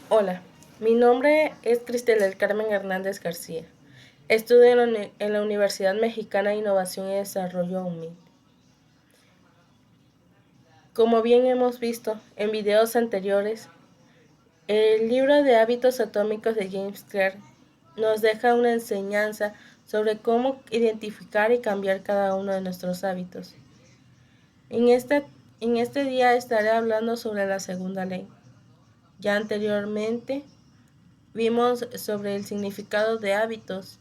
Hola, mi nombre es Cristel del Carmen Hernández García. Estudio en la Universidad Mexicana de Innovación y Desarrollo UMIT. Como bien hemos visto en videos anteriores, el libro de hábitos atómicos de James Clear nos deja una enseñanza sobre cómo identificar y cambiar cada uno de nuestros hábitos. En este día estaré hablando sobre la segunda ley. Ya anteriormente vimos sobre el significado de hábitos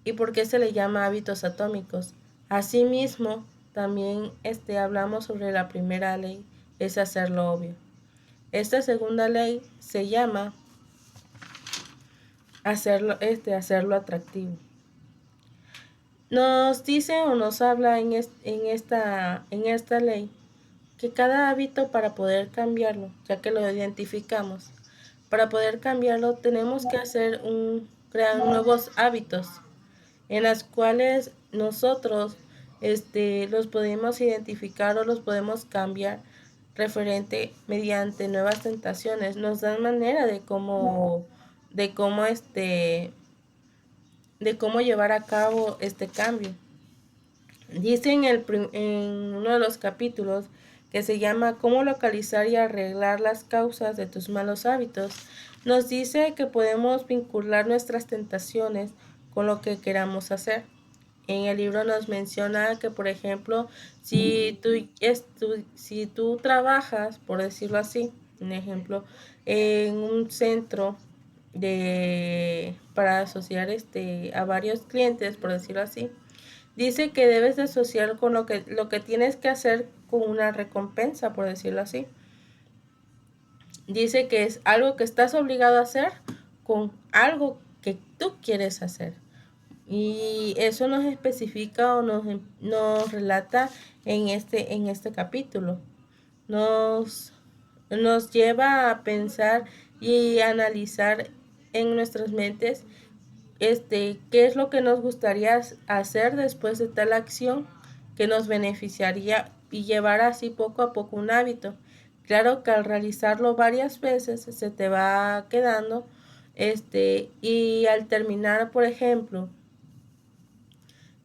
y por qué se le llama hábitos atómicos. Asimismo, también hablamos sobre la primera ley, es hacerlo obvio. Esta segunda ley se llama hacerlo atractivo. Nos dice o nos habla en esta ley que cada hábito para poder cambiarlo, ya que lo identificamos, para poder cambiarlo tenemos que crear nuevos hábitos en las cuales nosotros los podemos identificar o los podemos cambiar referente mediante nuevas tentaciones. Nos dan manera de cómo de cómo llevar a cabo este cambio. Dice en uno de los capítulos que se llama Cómo localizar y arreglar las causas de tus malos hábitos. Nos dice que podemos vincular nuestras tentaciones con lo que queramos hacer. En el libro nos menciona que, por ejemplo, si tú trabajas, por decirlo así, un ejemplo, en un centro para asociar a varios clientes, por decirlo así, dice que debes de asociar con lo que tienes que hacer con una recompensa, por decirlo así. Dice que es algo que estás obligado a hacer con algo que tú quieres hacer. Y eso nos especifica o nos relata en este capítulo. Nos, nos lleva a pensar y analizar en nuestras mentes qué es lo que nos gustaría hacer después de tal acción que nos beneficiaría y llevar así poco a poco un hábito. Claro que al realizarlo varias veces se te va quedando y al terminar, por ejemplo,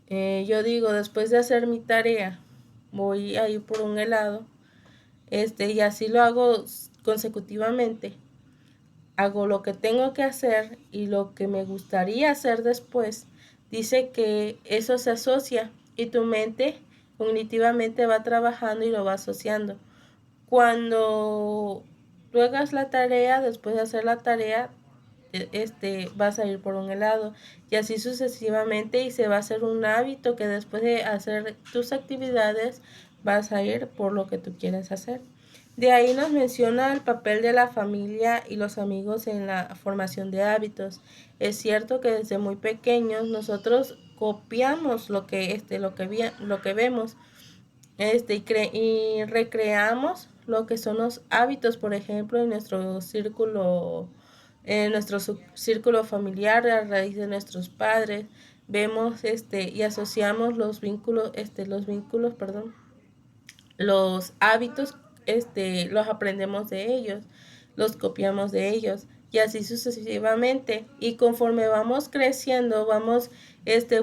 yo digo, después de hacer mi tarea, voy a ir por un helado, y así lo hago consecutivamente. Hago lo que tengo que hacer y lo que me gustaría hacer después. Dice que eso se asocia y tu mente cognitivamente va trabajando y lo va asociando. Cuando tú hagas la tarea, después de hacer la tarea, vas a ir por un helado y así sucesivamente y se va a hacer un hábito que después de hacer tus actividades vas a ir por lo que tú quieres hacer. De ahí nos menciona el papel de la familia y los amigos en la formación de hábitos. Es cierto que desde muy pequeños nosotros copiamos lo que vemos y recreamos lo que son los hábitos, por ejemplo, en nuestro círculo familiar a raíz de nuestros padres. Vemos y asociamos los hábitos, los aprendemos de ellos, los copiamos de ellos y así sucesivamente. Y conforme vamos creciendo, vamos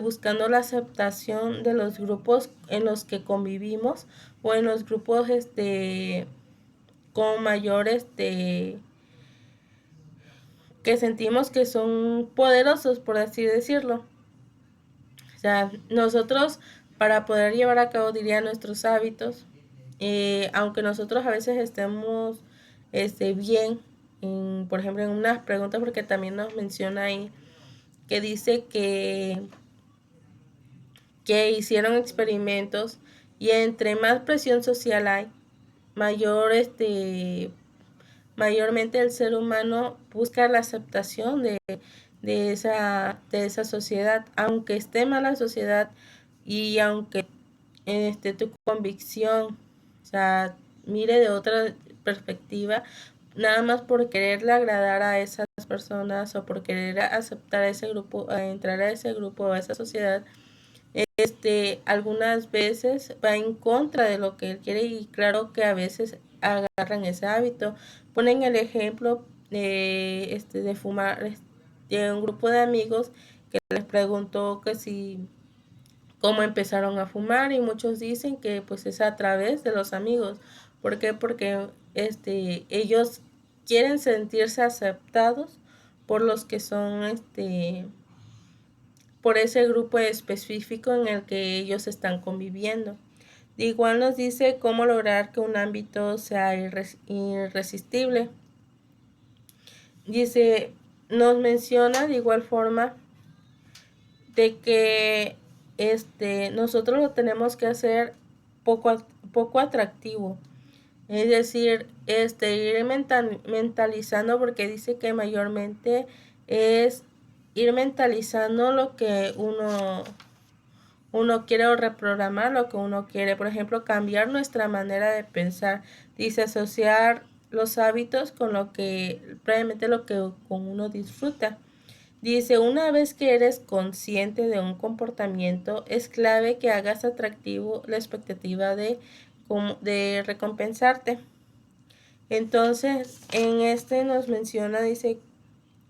buscando la aceptación de los grupos en los que convivimos o en los grupos con mayor que sentimos que son poderosos, por así decirlo. O sea, nosotros para poder llevar a cabo, diría, nuestros hábitos, aunque nosotros a veces estemos bien, por ejemplo, en unas preguntas, porque también nos menciona ahí, que dice que hicieron experimentos y entre más presión social hay, mayor mayormente el ser humano busca la aceptación de esa sociedad, aunque esté mala sociedad y aunque tu convicción, o sea, mire de otra perspectiva, nada más por quererle agradar a esas personas o por querer aceptar a ese grupo, a entrar a ese grupo o a esa sociedad, algunas veces va en contra de lo que él quiere y claro que a veces agarran ese hábito. ponen el ejemplo de fumar, de un grupo de amigos que les preguntó que si cómo empezaron a fumar, y muchos dicen que pues es a través de los amigos. ¿Por qué? Porque ellos quieren sentirse aceptados por los que son por ese grupo específico en el que ellos están conviviendo. De igual nos dice cómo lograr que un ámbito sea irresistible. Dice, nos menciona de igual forma de que nosotros lo tenemos que hacer poco atractivo. Es decir, ir mentalizando, porque dice que mayormente es ir mentalizando lo que uno quiere, o reprogramar lo que uno quiere. Por ejemplo, cambiar nuestra manera de pensar. Dice asociar los hábitos con lo que, previamente lo que con uno disfruta. Dice, una vez que eres consciente de un comportamiento, es clave que hagas atractivo la expectativa de recompensarte. Entonces, en nos menciona, dice,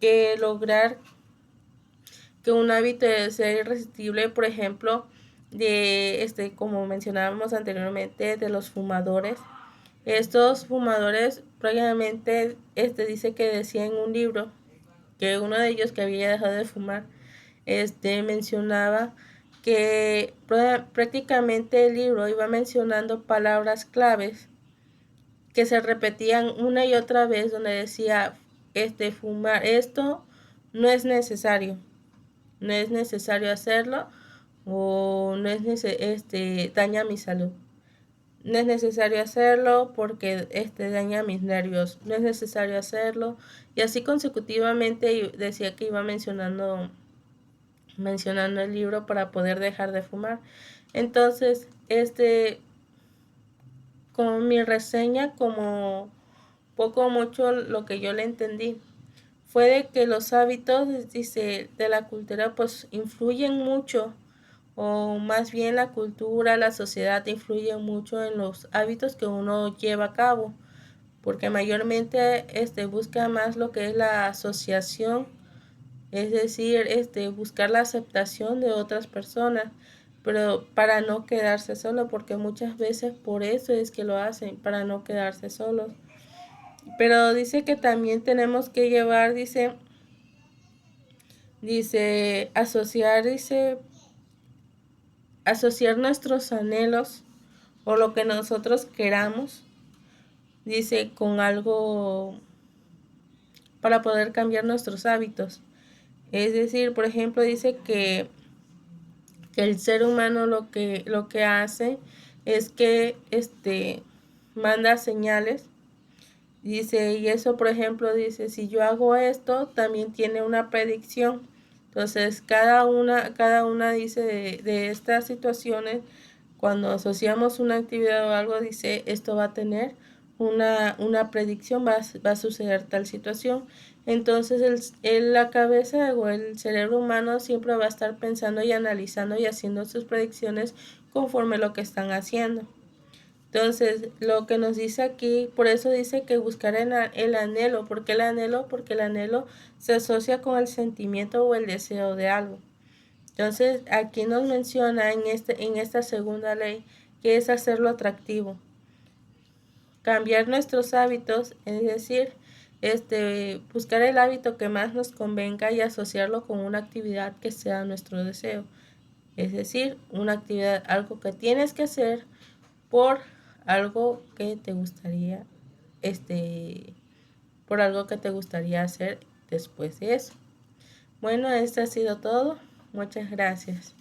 que lograr que un hábito sea irresistible, por ejemplo, como mencionábamos anteriormente, de los fumadores. Estos fumadores, prácticamente, dice que decía en un libro que uno de ellos, que había dejado de fumar, mencionaba que prácticamente el libro iba mencionando palabras claves que se repetían una y otra vez, donde decía, fumar, esto no es necesario hacerlo, o no es daña mi salud. No es necesario hacerlo porque daña mis nervios. No es necesario hacerlo. Y así consecutivamente decía que iba mencionando el libro para poder dejar de fumar. Entonces, con mi reseña, como poco o mucho lo que yo le entendí, fue de que los hábitos, dice, de la cultura pues influyen mucho, o más bien la cultura, la sociedad influye mucho en los hábitos que uno lleva a cabo, porque mayormente busca más lo que es la asociación, es decir, buscar la aceptación de otras personas, pero para no quedarse solo, porque muchas veces por eso es que lo hacen, para no quedarse solos. Pero dice que también tenemos que llevar, asociar nuestros anhelos o lo que nosotros queramos, dice, con algo para poder cambiar nuestros hábitos. Es decir, por ejemplo, dice que el ser humano lo que hace es que manda señales. Dice, y eso, por ejemplo, dice, si yo hago esto, también tiene una predicción. Entonces, cada una dice de estas situaciones, cuando asociamos una actividad o algo, dice, esto va a tener una predicción, va a suceder tal situación. Entonces, la cabeza o el cerebro humano siempre va a estar pensando y analizando y haciendo sus predicciones conforme lo que están haciendo. Entonces, lo que nos dice aquí, por eso dice que buscar el anhelo. ¿Por qué el anhelo? Porque el anhelo se asocia con el sentimiento o el deseo de algo. Entonces, aquí nos menciona en esta segunda ley que es hacerlo atractivo. Cambiar nuestros hábitos, es decir, buscar el hábito que más nos convenga y asociarlo con una actividad que sea nuestro deseo. Es decir, una actividad, algo que tienes que hacer por algo que te gustaría, por algo que te gustaría hacer después de eso. Bueno, esto ha sido todo. Muchas gracias.